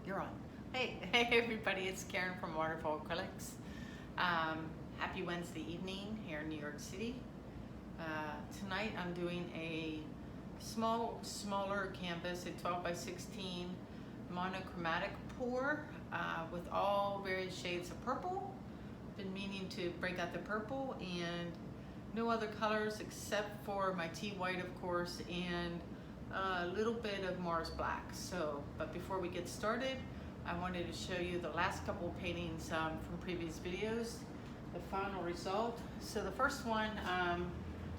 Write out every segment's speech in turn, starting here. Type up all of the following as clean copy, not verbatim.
You're on. Hey, hey everybody, it's Karen from Waterfall Acrylics. Happy Wednesday evening here in New York City. Tonight I'm doing a smaller canvas, a 12 by 16 monochromatic pour with all various shades of purple. Been meaning to break out the purple and no other colors except for my tea white, of course, and a little bit of Mars black. But before we get started, I wanted to show you the last couple of paintings from previous videos, the final result. So the first one,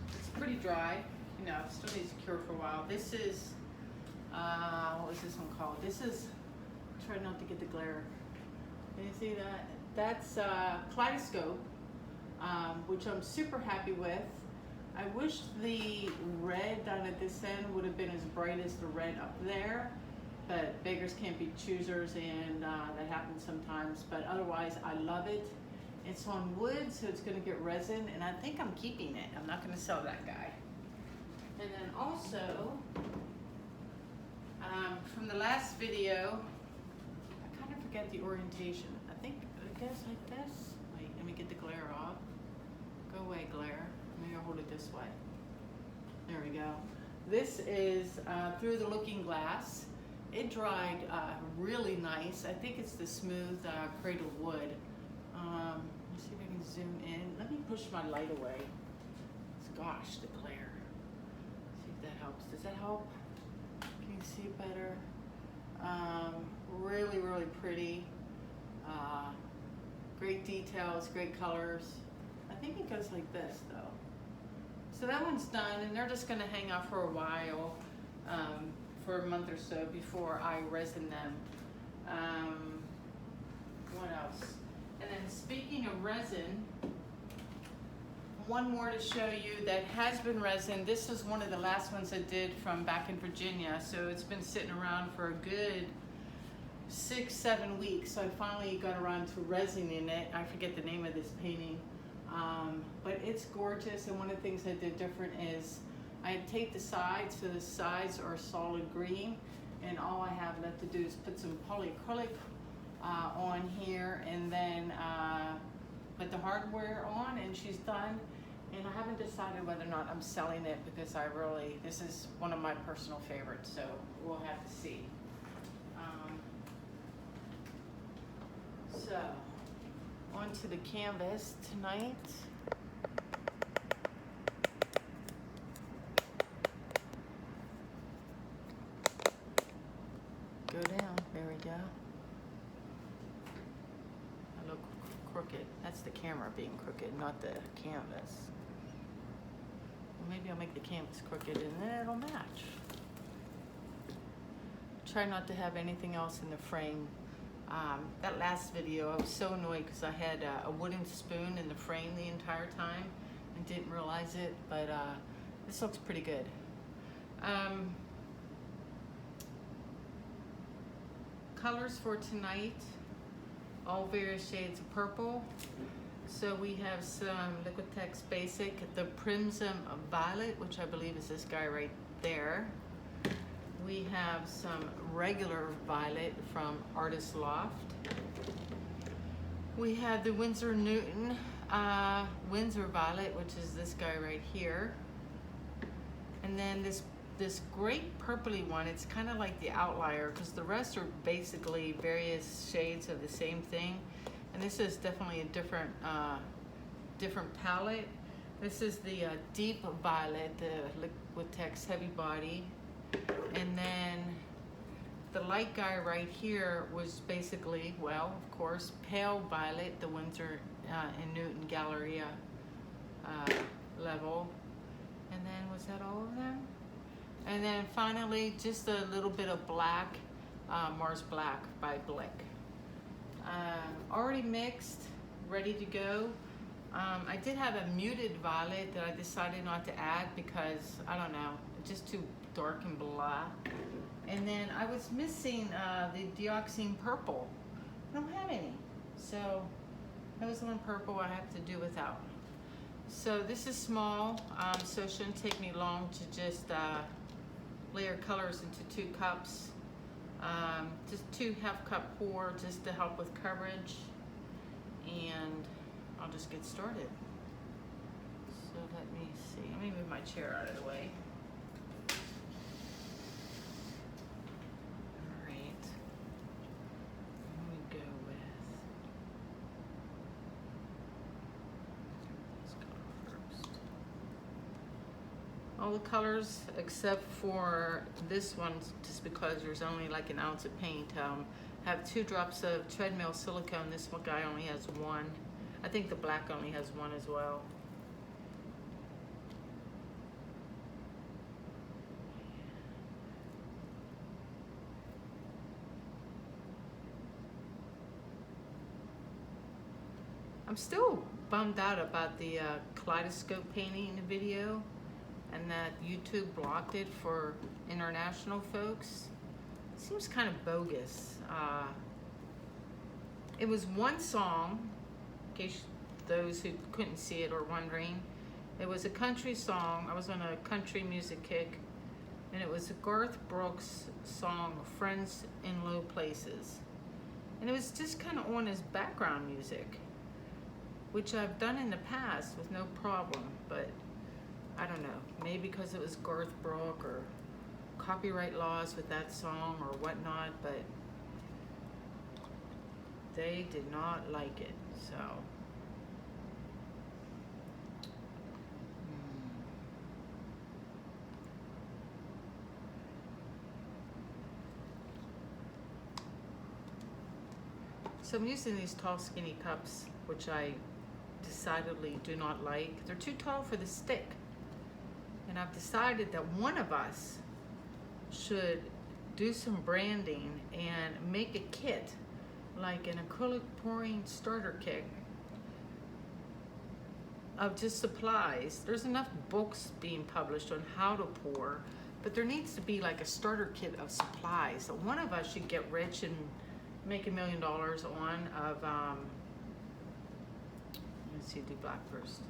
it's pretty dry, you know, still needs to cure for a while. This is, what was this one called? This is, try not to get the glare. Can you see that? That's Kaleidoscope, which I'm super happy with. I wish the red down at this end would have been as bright as the red up there, but beggars can't be choosers, and that happens sometimes. But otherwise, I love it. It's on wood, so it's going to get resin, and I think I'm keeping it. I'm not going to sell that guy. And then also, from the last video, I kind of forget the orientation. I guess like this. Wait, let me get the glare off. Go away, glare. Maybe I'll hold it this way. There we go. This is through the looking glass. It dried really nice. I think it's the smooth cradled wood. Let's see if I can zoom in. Let me push my light away. Gosh, the glare. See if that helps. Does that help? Can you see it better? Really, really pretty. Great details, great colors. I think it goes like this though. So that one's done, and they're just gonna hang out for a while, for a month or so before I resin them. What else? And then speaking of resin, one more to show you that has been resin. This is one of the last ones I did from back in Virginia, so it's been sitting around for a good 6-7 weeks. So I finally got around to resining it. I forget the name of this painting. But it's gorgeous, and one of the things I did different is I had taped the sides, so the sides are solid green, and all I have left to do is put some polyacrylic on here, and then put the hardware on, and she's done. And I haven't decided whether or not I'm selling it, because this is one of my personal favorites, so we'll have to see. So, onto the canvas tonight. Go down, there we go. I look crooked. That's the camera being crooked, not the canvas. Well, maybe I'll make the canvas crooked and then it'll match. Try not to have anything else in the frame. That last video, I was so annoyed because I had a wooden spoon in the frame the entire time and didn't realize it, but this looks pretty good. Colors for tonight, all various shades of purple. So we have some Liquitex Basic, the Crimson Violet, which I believe is this guy right there. We have some regular violet from Artist Loft. We have the Winsor Newton Windsor Violet, which is this guy right here. And then this great purpley one, it's kind of like the outlier, because the rest are basically various shades of the same thing. And this is definitely a different palette. This is the Deep Violet, the Liquitex Heavy Body. And then the light guy right here was basically, well, of course, Pale Violet, the Winsor and Newton Galleria level. And then, was that all of them? And then finally, just a little bit of black, Mars Black by Blick. Already mixed, ready to go. I did have a muted violet that I decided not to add because, I don't know, just too dark and blah. And then I was missing the Dioxine Purple. I don't have any. So that was the one purple I have to do without. So this is small, so it shouldn't take me long to just layer colors into 2 cups. Just 2 half-cup pour just to help with coverage, and I'll just get started. So let me see, let me move my chair out of the way. All right, let me go with this color first. All the colors except for this one, just because there's only like an ounce of paint, have 2 drops of treadmill silicone. This one guy only has 1. I think the black only has 1 as well. I'm still bummed out about the Kaleidoscope painting video, and that YouTube blocked it for international folks. It seems kind of bogus. It was one song, in case those who couldn't see it are wondering. It was a country song. I was on a country music kick, and it was a Garth Brooks song, Friends in Low Places. And it was just kind of on as background music, which I've done in the past with no problem, but I don't know, maybe because it was Garth Brooks or copyright laws with that song or whatnot, but they did not like it, so. So I'm using these tall skinny cups, which I decidedly do not like. They're too tall for the stick. And I've decided that one of us should do some branding and make a kit, like an acrylic pouring starter kit of just supplies. There's enough books being published on how to pour, but there needs to be like a starter kit of supplies. So one of us should get rich and make $1 million on of, let's see, do black first.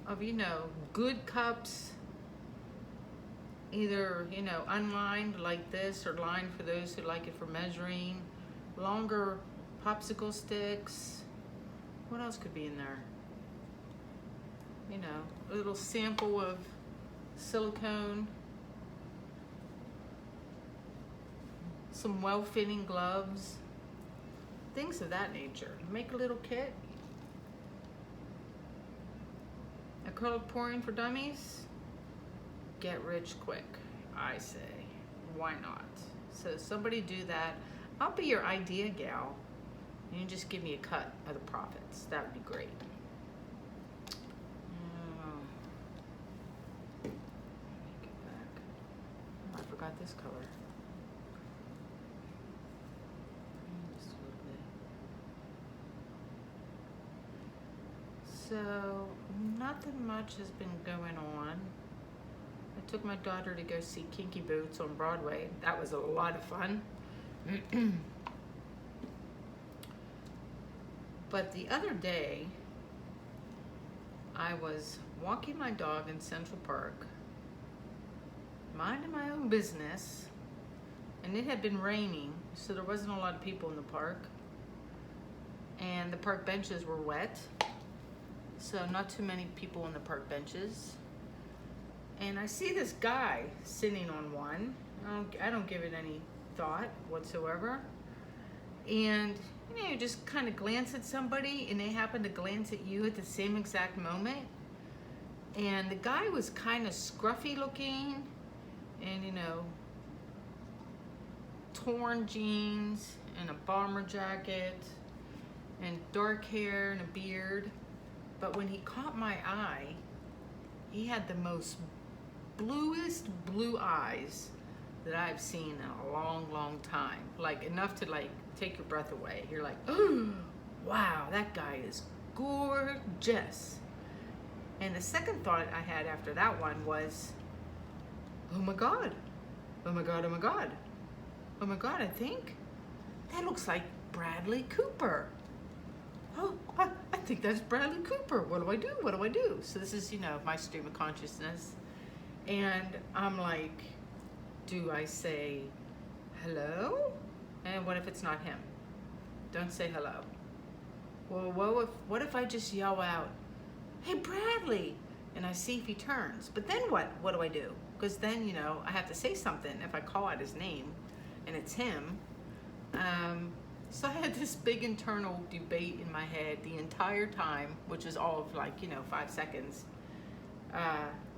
Of, you know, good cups, either, you know, unlined like this or lined for those who like it for measuring, longer popsicle sticks. What else could be in there? You know, a little sample of silicone, some well-fitting gloves, things of that nature. Make a little kit. Acrylic pouring for dummies, get rich quick, I say. Why not? So somebody do that. I'll be your idea gal. You just give me a cut of the profits. That would be great. Let me get back. Oh, I forgot this color. Just a little bit. So nothing much has been going on. I took my daughter to go see Kinky Boots on Broadway. That was a lot of fun. But the other day, I was walking my dog in Central Park, minding my own business, and it had been raining, so there wasn't a lot of people in the park, and the park benches were wet, so not too many people on the park benches. And I see this guy sitting on one. I don't give it any thought whatsoever. And you know, you just kind of glance at somebody and they happen to glance at you at the same exact moment. And the guy was kind of scruffy looking and, you know, torn jeans and a bomber jacket and dark hair and a beard. But when he caught my eye, he had the most bluest blue eyes that I've seen in a long, long time. Like enough to like take your breath away. You're like, oh, wow, that guy is gorgeous. And the second thought I had after that one was, oh my God, oh my God, oh my God. Oh my God, I think that looks like Bradley Cooper. Oh, I think that's Bradley Cooper. What do I do? What do I do? So this is, you know, my stream of consciousness. And I'm like, do I say hello? And what if it's not him? Don't say hello. Well, what if I just yell out, hey, Bradley, and I see if he turns? But then what? What do I do? Because then, you know, I have to say something if I call out his name and it's him. So I had this big internal debate in my head the entire time, which is all of like, 5 seconds.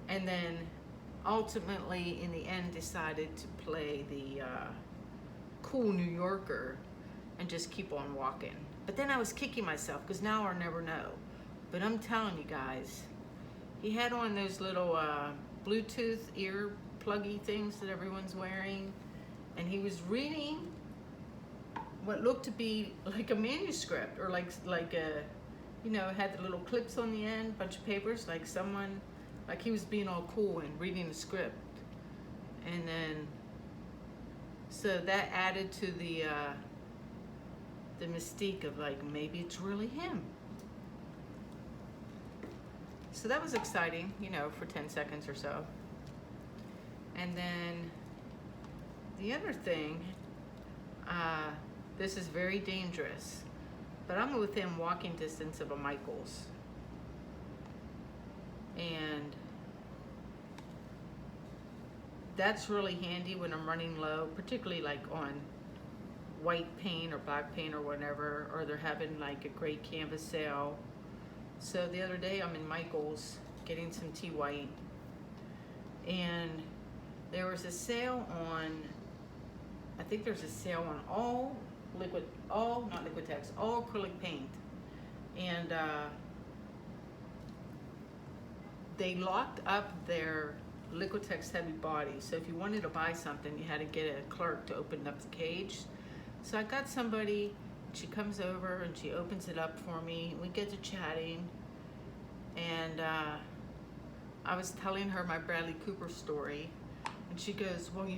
And then ultimately, in the end, decided to play the cool New Yorker and just keep on walking. But then I was kicking myself because now I'll never know. But I'm telling you guys, he had on those little Bluetooth ear pluggy things that everyone's wearing, and he was reading what looked to be like a manuscript, or like a, it had the little clips on the end, bunch of papers, like someone, like he was being all cool and reading the script. And then, so that added to the mystique of like, maybe it's really him. So that was exciting, for 10 seconds or so. And then the other thing, this is very dangerous, but I'm within walking distance of a Michael's. And that's really handy when I'm running low, particularly like on white paint or black paint or whatever, or they're having like a great canvas sale. So the other day I'm in Michael's getting some tea white, and there was a sale on, I think there's a sale on all acrylic paint. And they locked up their Liquitex heavy body. So if you wanted to buy something, you had to get a clerk to open up the cage. So I got somebody, she comes over and she opens it up for me. We get to chatting, and I was telling her my Bradley Cooper story, and she goes, well,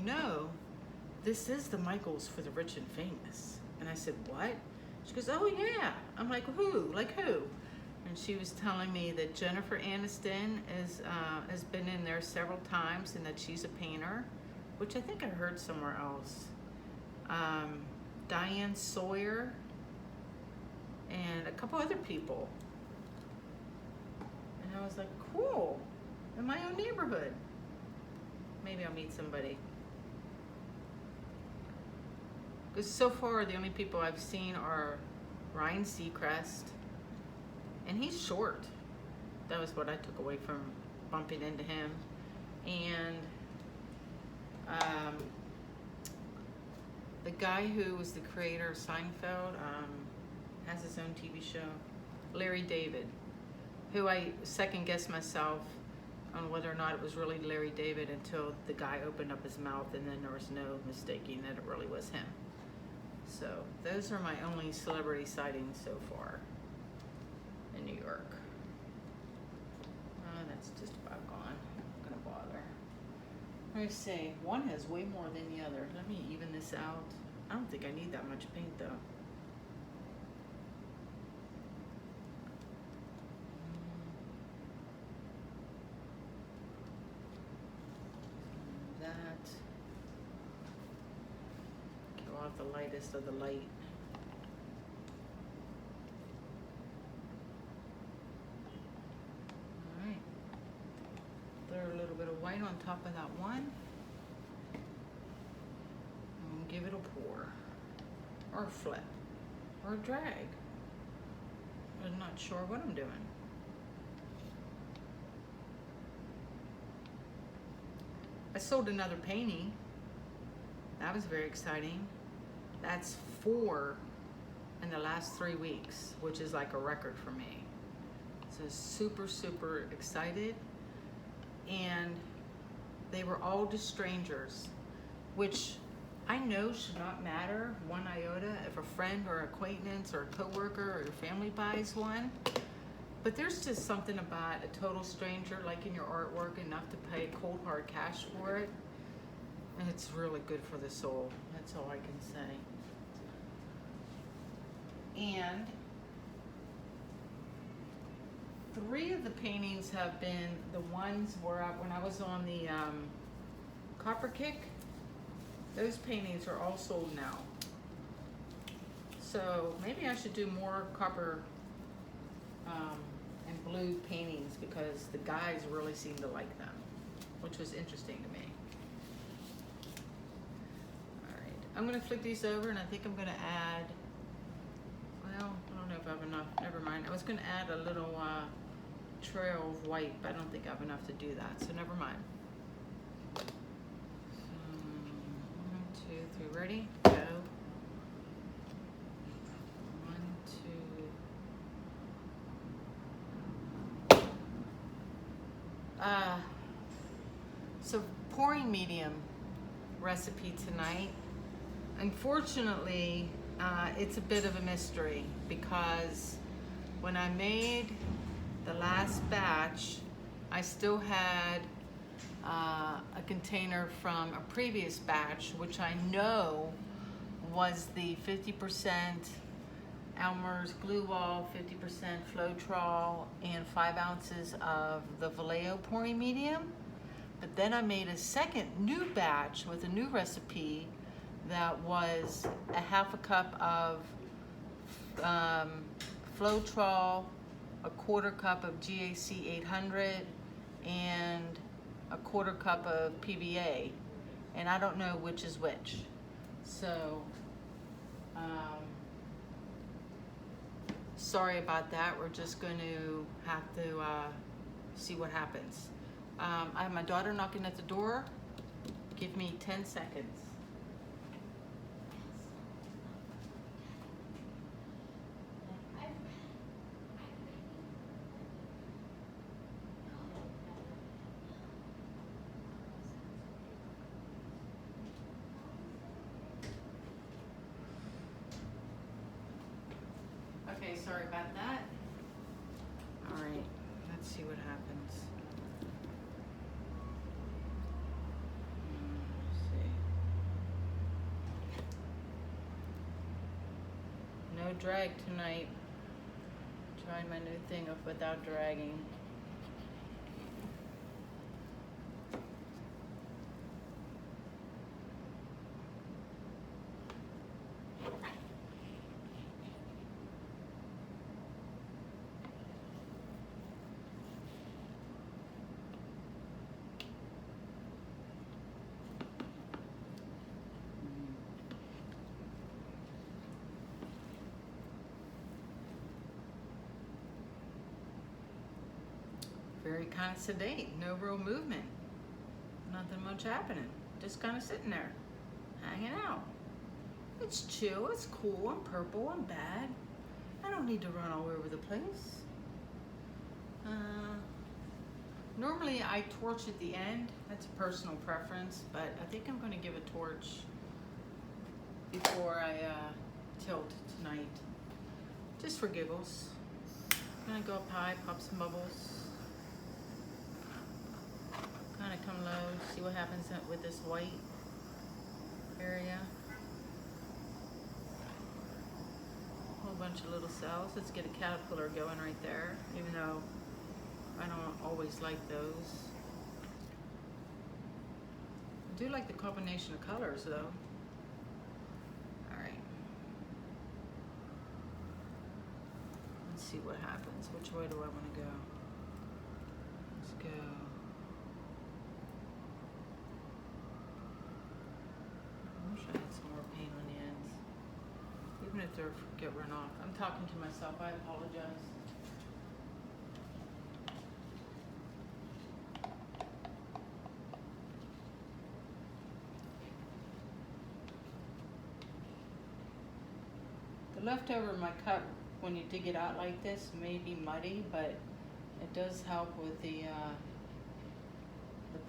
this is the Michaels for the rich and famous. And I said, what? She goes, oh yeah. I'm like, who? Like who? And she was telling me that Jennifer Aniston has been in there several times, and that she's a painter, which I think I heard somewhere else. Diane Sawyer, and a couple other people. And I was like, cool, in my own neighborhood. Maybe I'll meet somebody. Because so far, the only people I've seen are Ryan Seacrest, and he's short. That was what I took away from bumping into him. And the guy who was the creator of Seinfeld has his own TV show, Larry David, who I second-guessed myself on whether or not it was really Larry David until the guy opened up his mouth, and then there was no mistaking that it really was him. So those are my only celebrity sightings so far in New York. That's just about gone. I'm not gonna bother. Let me see. One has way more than the other. Let me even this out. I don't think I need that much paint though. That. Kill off the lightest of the light. Alright. Throw a little bit of white on top of that one. And give it a pour. Or a flip. Or a drag. I'm not sure what I'm doing. I sold another painting. That was very exciting. That's 4 in the last 3 weeks, which is like a record for me. So super, super excited. And they were all to strangers, which I know should not matter one iota if a friend or acquaintance or a coworker or your family buys one. But there's just something about a total stranger liking your artwork enough to pay cold hard cash for it. And it's really good for the soul. That's all I can say. And 3 of the paintings have been the ones where when I was on the Copper Kick, Those paintings are all sold now. So maybe I should do more copper and blue paintings because the guys really seem to like them, which was interesting to me. All right, I'm gonna flip these over and I think I'm gonna add, well, I don't know if I have enough, never mind. I was gonna add a little trail of white, but I don't think I have enough to do that, so never mind. 1, 2, 3, ready? Go. 1, 2. So pouring medium recipe tonight. Unfortunately, it's a bit of a mystery because when I made the last batch, I still had a container from a previous batch, which I know was the 50% Elmer's glue wall, 50% Floetrol, and 5 ounces of the Vallejo pouring medium. But then I made a second new batch with a new recipe that was a ½ cup of Floetrol, a 1/4 cup of GAC 800, and a 1/4 cup of PVA, and I don't know which is which. So, sorry about that. We're just going to have to see what happens. I have my daughter knocking at the door. Give me 10 seconds. Okay, sorry about that. All right, let's see what happens. Let's see. No drag tonight. Trying my new thing of without dragging. Very kind of sedate, no real movement. Nothing much happening. Just kind of sitting there, hanging out. It's chill, it's cool, I'm purple, I'm bad. I don't need to run all over the place. Normally I torch at the end. That's a personal preference, but I think I'm gonna give a torch before I tilt tonight. Just for giggles. I'm gonna go up high, pop some bubbles. Kind of come low, see what happens with this white area. A whole bunch of little cells. Let's get a caterpillar going right there, even though I don't always like those. I do like the combination of colors though. Alright. Let's see what happens. Which way do I want to go? Let's go. I wish I had some more paint on the ends. Even if they get run off. I'm talking to myself, I apologize. The leftover of my cup, when you dig it out like this, may be muddy, but it does help with the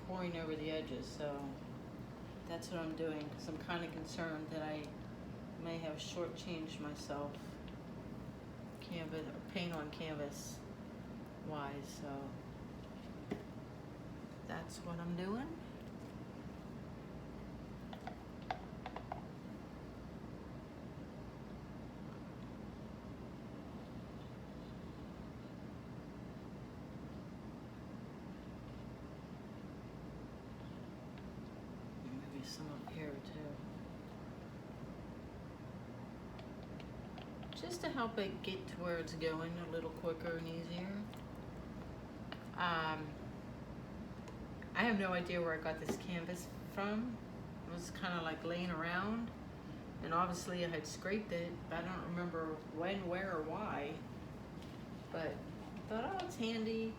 pouring over the edges, so that's what I'm doing, because I'm kind of concerned that I may have shortchanged myself canvas, paint on canvas wise, so that's what I'm doing. Maybe some up here too. just to help it get to where it's going a little quicker and easier. I have no idea where I got this canvas from. It was kind of like laying around, and obviously I had scraped it, but I don't remember when, where, or why. But I thought, oh, it's handy.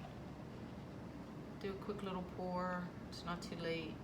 Do a quick little pour. It's not too late.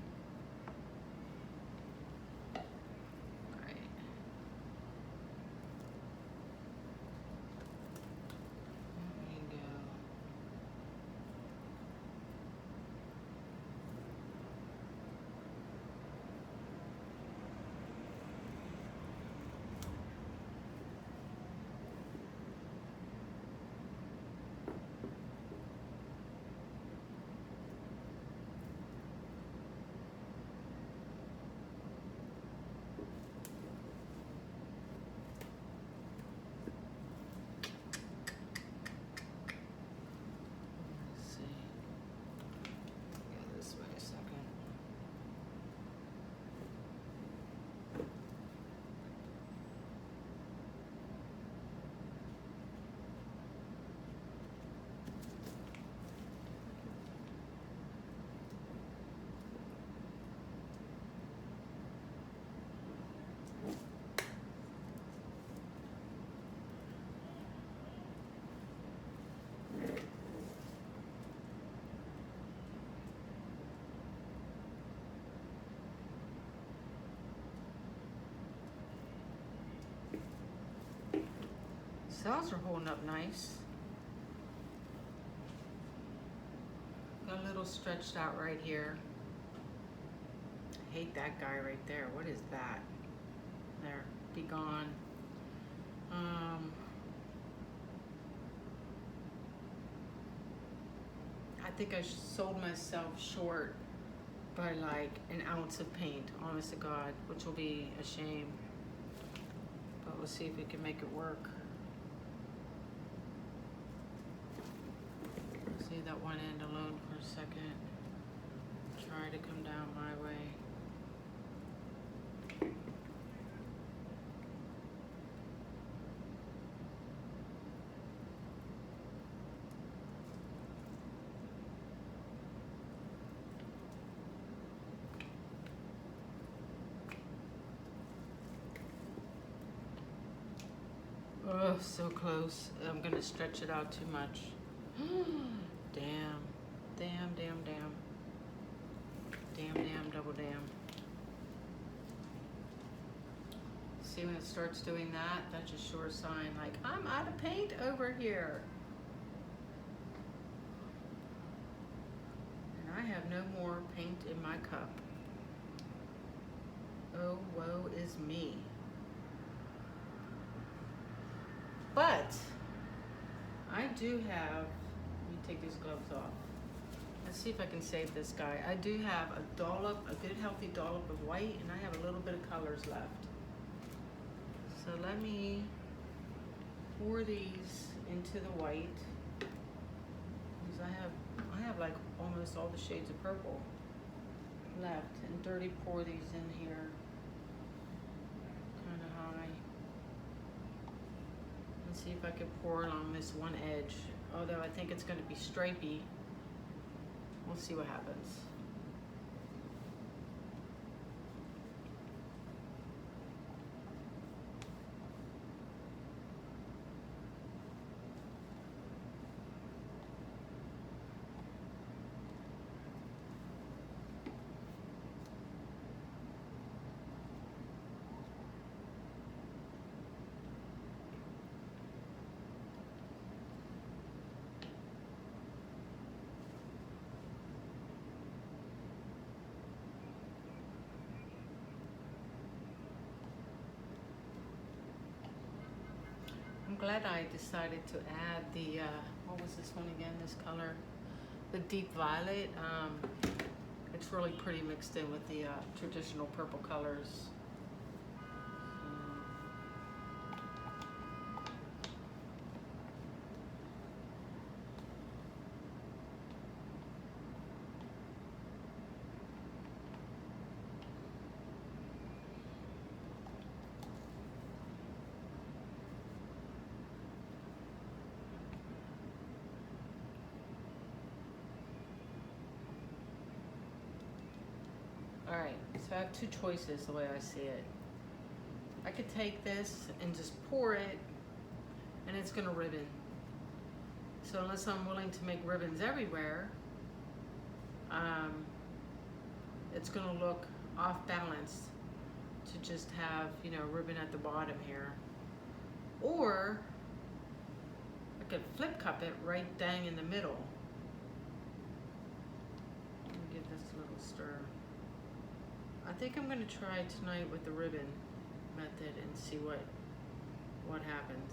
Cells are holding up nice. Got a little stretched out right here. I hate that guy right there. What is that? There, be gone. I think I sold myself short by like an ounce of paint, honest to God, which will be a shame. But we'll see if we can make it work. Leave that one end alone for a second. Try to come down my way. Oh, so close. I'm gonna stretch it out too much. Damn, damn, damn, damn. Damn, damn, double damn. See when it starts doing that? That's a sure sign, like, I'm out of paint over here. And I have no more paint in my cup. Oh, woe is me. But I do have, let me take these gloves off. Let's see if I can save this guy. I do have a dollop, a good healthy dollop of white, and I have a little bit of colors left. So let me pour these into the white. Because I have like almost all the shades of purple left, and dirty pour these in here. Kind of high. And see if I can pour along this one edge. Although I think it's going to be stripey. We'll see what happens. I'm glad I decided to add the, what was this one again, this color? The deep violet. It's really pretty mixed in with the traditional purple colors. Alright, so I have two choices the way I see it. I could take this and just pour it, and it's gonna ribbon. So unless I'm willing to make ribbons everywhere, it's gonna look off balance to just have, you know, ribbon at the bottom here. Or I could flip cup it right dang in the middle. Let me give this a little stir. I think I'm gonna try tonight with the ribbon method and see what happens.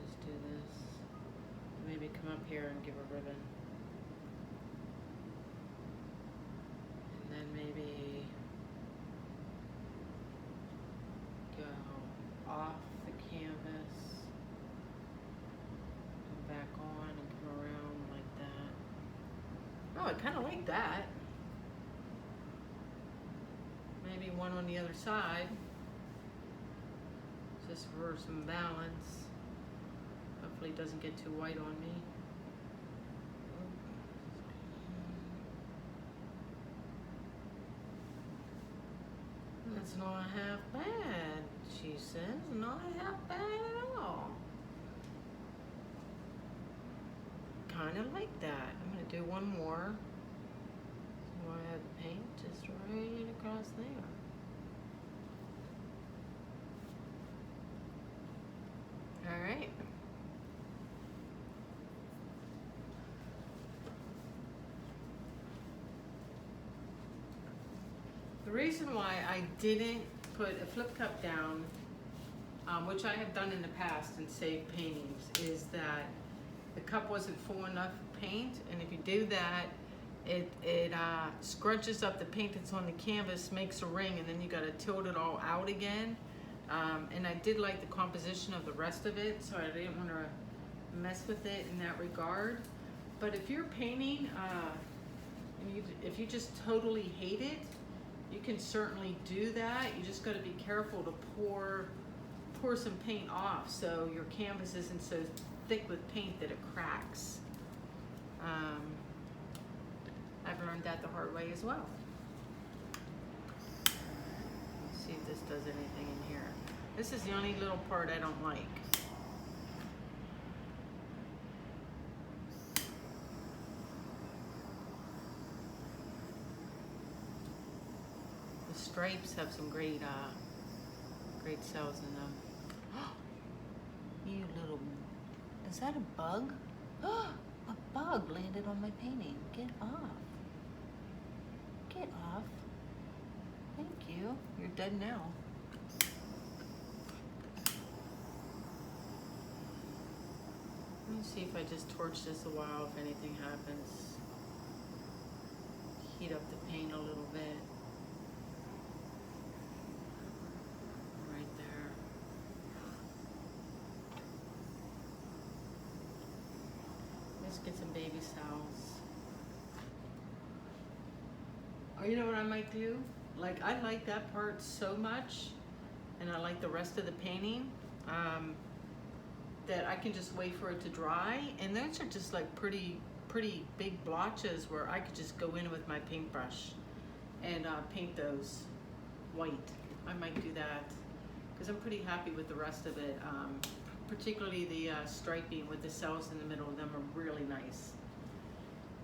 Just do this. Maybe come up here and give a ribbon. And then maybe go off the canvas and back on and come around like that. Oh, I kind of like that. Maybe one on the other side, just for some balance. Hopefully it doesn't get too white on me. That's not half bad, she says. Not half bad at all. Kind of like that. I'm going to do one more. So I have the paint just right across there. All right. The reason why I didn't put a flip cup down, which I have done in the past and saved paintings, is that the cup wasn't full enough paint, and if you do that, it scrunches up the paint that's on the canvas, makes a ring, and then you gotta tilt it all out again. And I did like the composition of the rest of it, so I didn't want to mess with it in that regard. But if you're painting, if you just totally hate it, you can certainly do that. You just got to be careful to pour some paint off so your canvas isn't so thick with paint that it cracks. I've learned that the hard way as well. Let's see if this does anything in here. This is the only little part I don't like. The stripes have some great cells in them. You little, is that a bug? A bug landed on my painting. Get off. Get off. Thank you. You're dead now. Let me see if I just torch this a while, if anything happens. Heat up the paint a little bit. Right there. Let's get some baby cells. Oh, you know what I might do? Like, I like that part so much, and I like the rest of the painting, that I can just wait for it to dry. And those are just like pretty big blotches where I could just go in with my paintbrush and paint those white. I might do that because I'm pretty happy with the rest of it. Particularly the striping with the cells in the middle of them are really nice.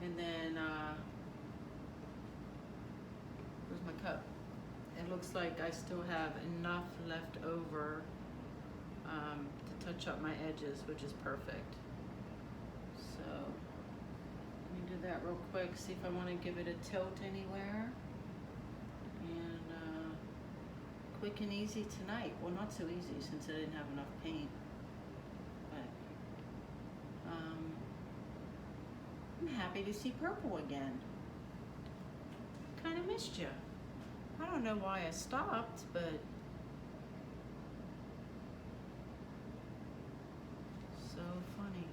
And then, where's my cup? It looks like I still have enough left over to touch up my edges, which is perfect. So let me do that real quick, see if I want to give it a tilt anywhere. And quick and easy tonight. Well, not so easy since I didn't have enough paint. But I'm happy to see purple again. Kind of missed you. I don't know why I stopped, but so funny.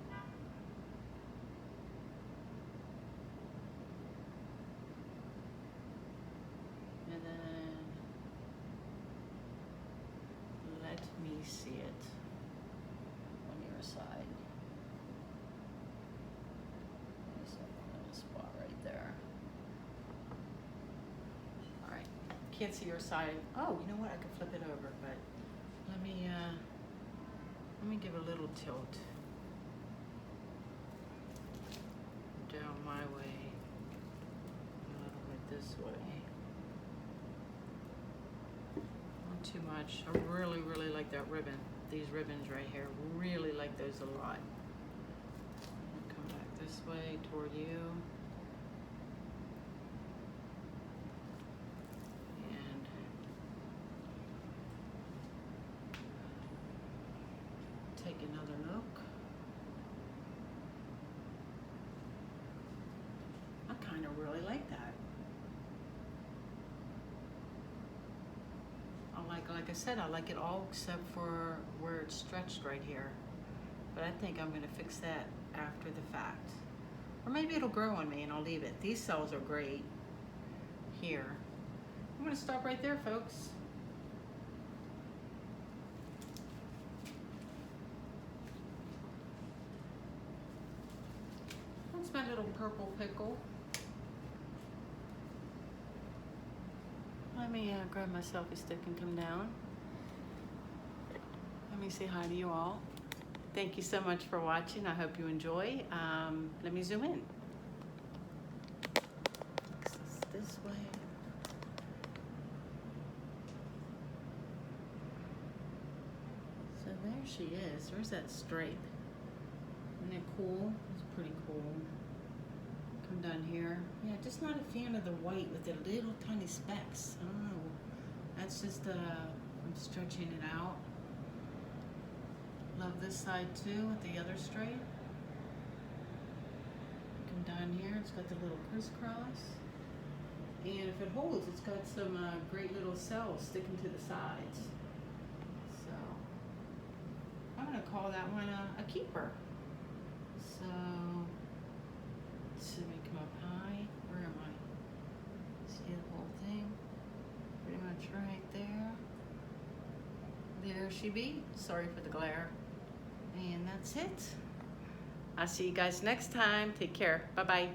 And then let me see it on your side. can't see your side. Oh, you know what? I can flip it over, but let me give a little tilt down my way, a little bit this way. Not too much. I really, really like that ribbon. These ribbons right here. Really like those a lot. Come back this way toward you. Take another look. I kind of really like that. Like I said, I like it all except for where it's stretched right here. But I think I'm gonna fix that after the fact. Or maybe it'll grow on me and I'll leave it. These cells are great here. I'm gonna stop right there, folks. That's my little purple pickle. Let me grab my selfie stick and come down. Let me say hi to you all. Thank you so much for watching. I hope you enjoy. Let me zoom in. This way. So there she is. There's that stripe. Isn't it cool? It's pretty cool. Come down here. Yeah, just not a fan of the white with the little tiny specks. I don't know. That's just, I'm stretching it out. Love this side too with the other stripe. Come down here, it's got the little crisscross. And if it holds, it's got some great little cells sticking to the sides. So, I'm gonna call that one a keeper. So, let me come up high. Where am I? See the whole thing? Pretty much right there. There she be. Sorry for the glare. And that's it. I'll see you guys next time. Take care. Bye-bye.